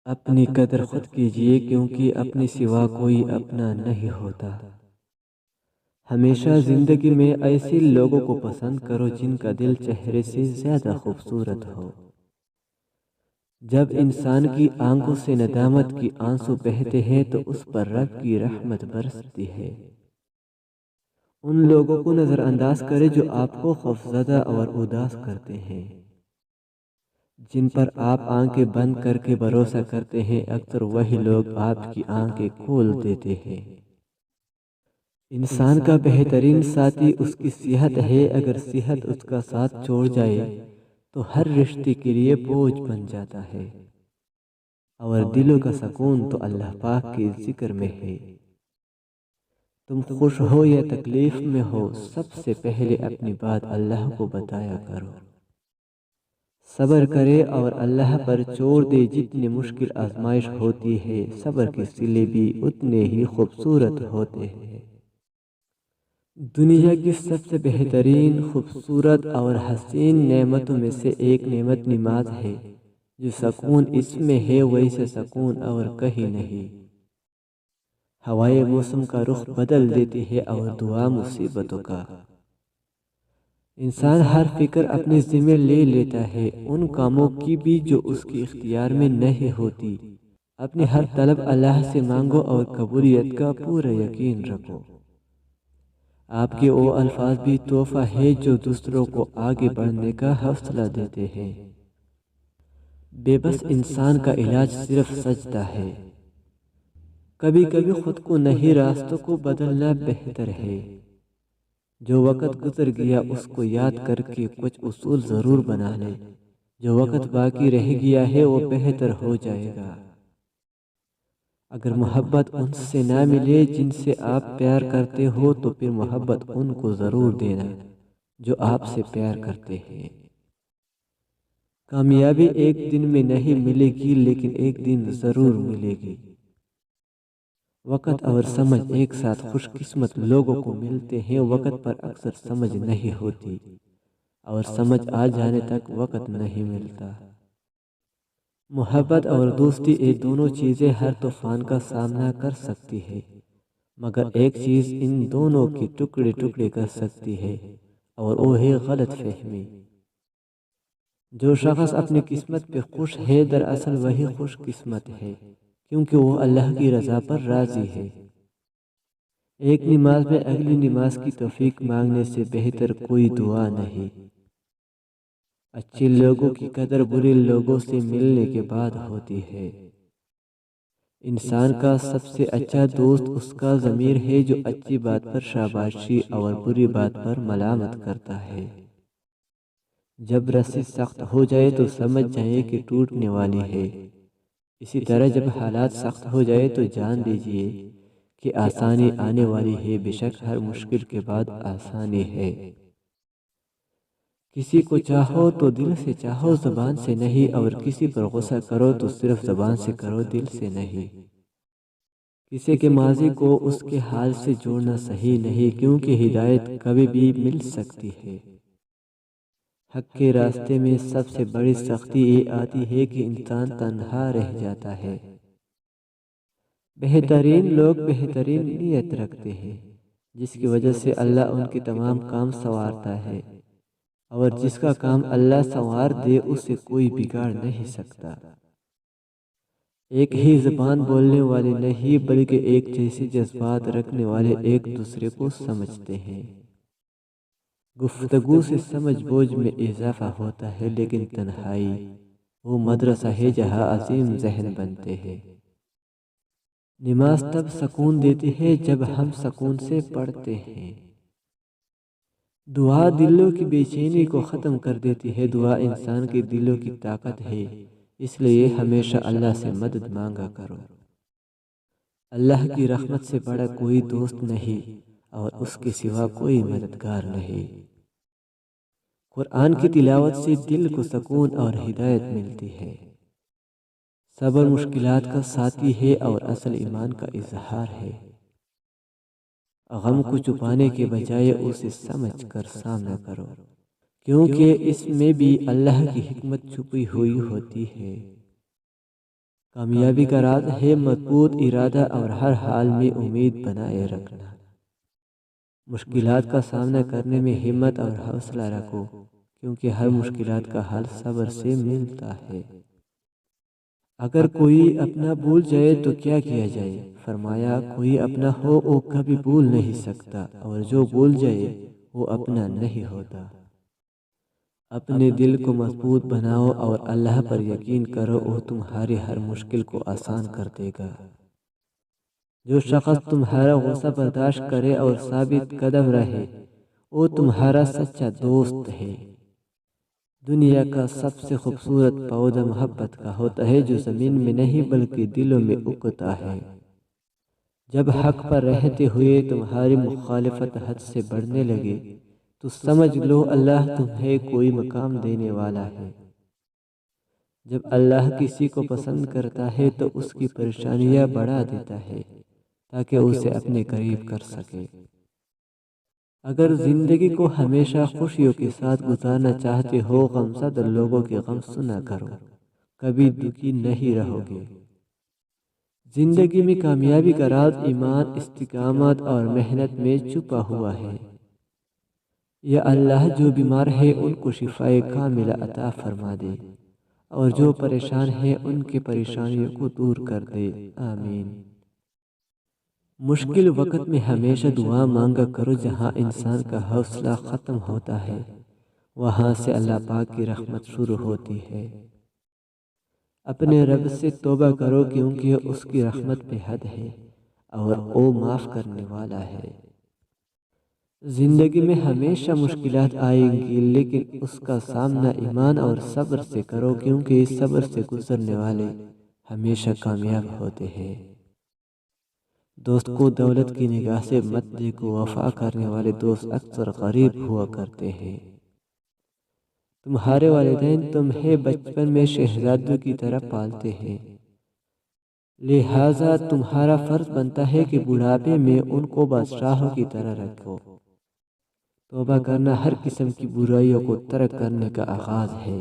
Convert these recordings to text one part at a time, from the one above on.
اپنی قدر خود کیجیے کیونکہ اپنے سوا کوئی اپنا نہیں ہوتا۔ ہمیشہ زندگی میں ایسے لوگوں کو پسند کرو جن کا دل چہرے سے زیادہ خوبصورت ہو۔ جب انسان کی آنکھوں سے ندامت کی آنسو بہتے ہیں تو اس پر رب کی رحمت برستی ہے۔ ان لوگوں کو نظر انداز کرے جو آپ کو خوفزدہ اور اداس کرتے ہیں۔ جن پر آپ آنکھیں بند کر کے بھروسہ کرتے ہیں اکثر وہی لوگ آپ کی آنکھیں کھول دیتے ہیں۔ انسان کا بہترین ساتھی اس کی صحت ہے، اگر صحت اس کا ساتھ چھوڑ جائے تو ہر رشتے کے لیے بوجھ بن جاتا ہے، اور دلوں کا سکون تو اللہ پاک کے ذکر میں ہے۔ تم خوش ہو یا تکلیف میں ہو، سب سے پہلے اپنی بات اللہ کو بتایا کرو۔ صبر کرے اور اللہ پر چھوڑ دے۔ جتنی مشکل آزمائش ہوتی ہے صبر کے صلے بھی اتنے ہی خوبصورت ہوتے ہیں۔ دنیا کی سب سے بہترین، خوبصورت اور حسین نعمتوں میں سے ایک نعمت نماز ہے۔ جو سکون اس میں ہے ویسے سکون اور کہیں نہیں۔ ہوائے موسم کا رخ بدل دیتی ہے اور دعا مصیبتوں کا۔ انسان ہر فکر اپنے ذمہ لے لیتا ہے، ان کاموں کی بھی جو اس کے اختیار میں نہیں ہوتی۔ اپنی ہر طلب اللہ سے مانگو اور قبولیت کا پورا یقین رکھو۔ آپ کے وہ الفاظ بھی تحفہ ہے جو دوسروں کو آگے بڑھنے کا حوصلہ دیتے ہیں۔ بے بس انسان کا علاج صرف سجدہ ہے۔ کبھی کبھی خود کو نہیں، راستوں کو بدلنا بہتر ہے۔ جو وقت گزر گیا اس کو یاد کر کے کچھ اصول ضرور بنا لیں۔ جو وقت باقی رہ گیا ہے وہ بہتر ہو جائے گا۔ اگر محبت ان سے نہ ملے جن سے آپ پیار کرتے ہو تو پھر محبت ان کو ضرور دینا جو آپ سے پیار کرتے ہیں۔ کامیابی ایک دن میں نہیں ملے گی لیکن ایک دن ضرور ملے گی۔ وقت اور سمجھ ایک ساتھ خوش قسمت لوگوں کو ملتے ہیں۔ وقت پر اکثر سمجھ نہیں ہوتی اور سمجھ آ جانے تک وقت نہیں ملتا۔ محبت اور دوستی یہ دونوں چیزیں ہر طوفان کا سامنا کر سکتی ہے، مگر ایک چیز ان دونوں کے ٹکڑے ٹکڑے کر سکتی ہے اور وہ ہے غلط فہمی۔ جو شخص اپنی قسمت پہ خوش ہے دراصل وہی خوش قسمت ہے، کیونکہ وہ اللہ کی رضا پر راضی ہے۔ ایک نماز میں اگلی نماز کی توفیق مانگنے سے بہتر کوئی دعا نہیں۔ اچھے لوگوں کی قدر برے لوگوں سے ملنے کے بعد ہوتی ہے۔ انسان کا سب سے اچھا دوست اس کا ضمیر ہے جو اچھی بات پر شاباشی اور بری بات پر ملامت کرتا ہے۔ جب رسی سخت ہو جائے تو سمجھ جائیں کہ ٹوٹنے والی ہے، اسی طرح جب حالات سخت ہو جائے تو جان لیجئے کہ آسانی آنے والی ہے۔ بے شک ہر مشکل کے بعد آسانی ہے۔ کسی کو چاہو تو دل سے چاہو، زبان سے نہیں، اور کسی پر غصہ کرو تو صرف زبان سے کرو، دل سے نہیں۔ کسی کے ماضی کو اس کے حال سے جوڑنا صحیح نہیں، کیونکہ ہدایت کبھی بھی مل سکتی ہے۔ حق کے راستے میں سب سے بڑی سختی یہ آتی ہے کہ انسان تنہا رہ جاتا ہے۔ بہترین لوگ بہترین نیت رکھتے ہیں، جس کی وجہ سے اللہ ان کے تمام کام سنوارتا ہے، اور جس کا کام اللہ سنوار دے اسے کوئی بگاڑ نہیں سکتا۔ ایک ہی زبان بولنے والے نہیں بلکہ ایک جیسے جذبات رکھنے والے ایک دوسرے کو سمجھتے ہیں۔ گفتگو سے سمجھ بوجھ میں اضافہ ہوتا ہے، لیکن تنہائی وہ مدرسہ ہے جہاں عظیم ذہن بنتے ہیں۔ نماز تب سکون دیتی ہے جب ہم سکون سے پڑھتے ہیں۔ دعا دلوں کی بے چینی کو ختم کر دیتی ہے۔ دعا انسان کے دلوں کی طاقت ہے، اس لیے ہمیشہ اللہ سے مدد مانگا کرو۔ اللہ کی رحمت سے بڑا کوئی دوست نہیں اور اس کے سوا کوئی مددگار نہیں۔ قرآن کی تلاوت سے دل کو سکون اور ہدایت ملتی ہے۔ صبر مشکلات کا ساتھی ہے اور اصل ایمان کا اظہار ہے۔ غم کو چھپانے کے بجائے اسے سمجھ کر سامنا کرو، کیونکہ اس میں بھی اللہ کی حکمت چھپی ہوئی ہوتی ہے۔ کامیابی کا راز ہے مضبوط ارادہ اور ہر حال میں امید بنائے رکھنا۔ مشکلات کا سامنا کرنے میں ہمت اور حوصلہ رکھو، کیونکہ ہر مشکلات کا حل صبر سے ملتا ہے۔ اگر کوئی اپنا بھول جائے تو کیا کیا جائے؟ فرمایا، کوئی اپنا ہو وہ کبھی بھول نہیں سکتا، اور جو بھول جائے وہ اپنا نہیں ہوتا۔ اپنے دل کو مضبوط بناؤ اور اللہ پر یقین کرو، وہ تمہاری ہر مشکل کو آسان کر دے گا۔ جو شخص تمہارا غصہ برداشت کرے اور ثابت قدم رہے، وہ تمہارا سچا دوست ہے۔ دنیا کا سب سے خوبصورت پودا محبت کا ہوتا ہے، جو زمین میں نہیں بلکہ دلوں میں اگتا ہے۔ جب حق پر رہتے ہوئے تمہاری مخالفت حد سے بڑھنے لگے تو سمجھ لو اللہ تمہیں کوئی مقام دینے والا ہے۔ جب اللہ کسی کو پسند کرتا ہے تو اس کی پریشانیاں بڑھا دیتا ہے تاکہ اسے اپنے قریب کر سکے۔ اگر زندگی کو ہمیشہ خوشیوں کے ساتھ گزارنا چاہتے ہو، غمزدہ لوگوں کے غم سنا کرو، کبھی دکھی نہیں رہو گے۔ زندگی میں کامیابی کا راز ایمان، استقامت اور محنت میں چھپا ہوا ہے۔ یا اللہ جو بیمار ہے ان کو شفائے کاملہ عطا فرما دے، اور جو پریشان ہیں ان کی پریشانیوں کو دور کر دے، آمین۔ مشکل وقت میں ہمیشہ دعا مانگا کرو، جہاں انسان کا حوصلہ ختم ہوتا ہے وہاں سے اللہ پاک کی رحمت شروع ہوتی ہے۔ اپنے رب سے توبہ کرو، کیونکہ اس کی رحمت بے حد ہے اور وہ معاف کرنے والا ہے۔ زندگی میں ہمیشہ مشکلات آئیں گی، لیکن اس کا سامنا ایمان اور صبر سے کرو، کیونکہ اس صبر سے گزرنے والے ہمیشہ کامیاب ہوتے ہیں۔ دوست کو دولت کی نگاہ سے مت دیکھو، وفا کرنے والے دوست اکثر غریب ہوا کرتے ہیں۔ تمہارے والدین تمہیں بچپن میں شہزادوں کی طرح پالتے ہیں، لہٰذا تمہارا فرض بنتا ہے کہ بڑھاپے میں ان کو بادشاہوں کی طرح رکھو۔ توبہ کرنا ہر قسم کی برائیوں کو ترک کرنے کا آغاز ہے،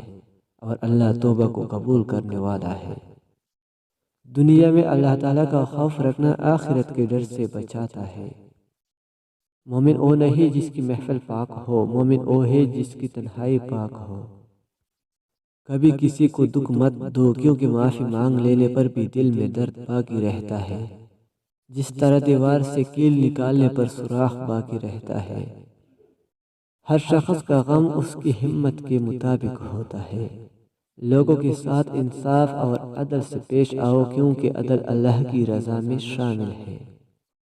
اور اللہ توبہ کو قبول کرنے والا ہے۔ دنیا میں اللہ تعالیٰ کا خوف رکھنا آخرت کے ڈر سے بچاتا ہے۔ مومن وہ نہیں جس کی محفل پاک ہو، مومن وہ ہے جس کی تنہائی پاک ہو۔ کبھی کسی کو دکھ مت دو، کیونکہ معافی مانگ لینے پر بھی دل میں درد باقی رہتا ہے، جس طرح دیوار سے کیل نکالنے پر سوراخ باقی رہتا ہے۔ ہر شخص کا غم اس کی ہمت کے مطابق ہوتا ہے۔ لوگوں کے ساتھ انصاف اور عدل سے پیش آؤ، کیونکہ عدل اللہ کی رضا میں شامل ہے۔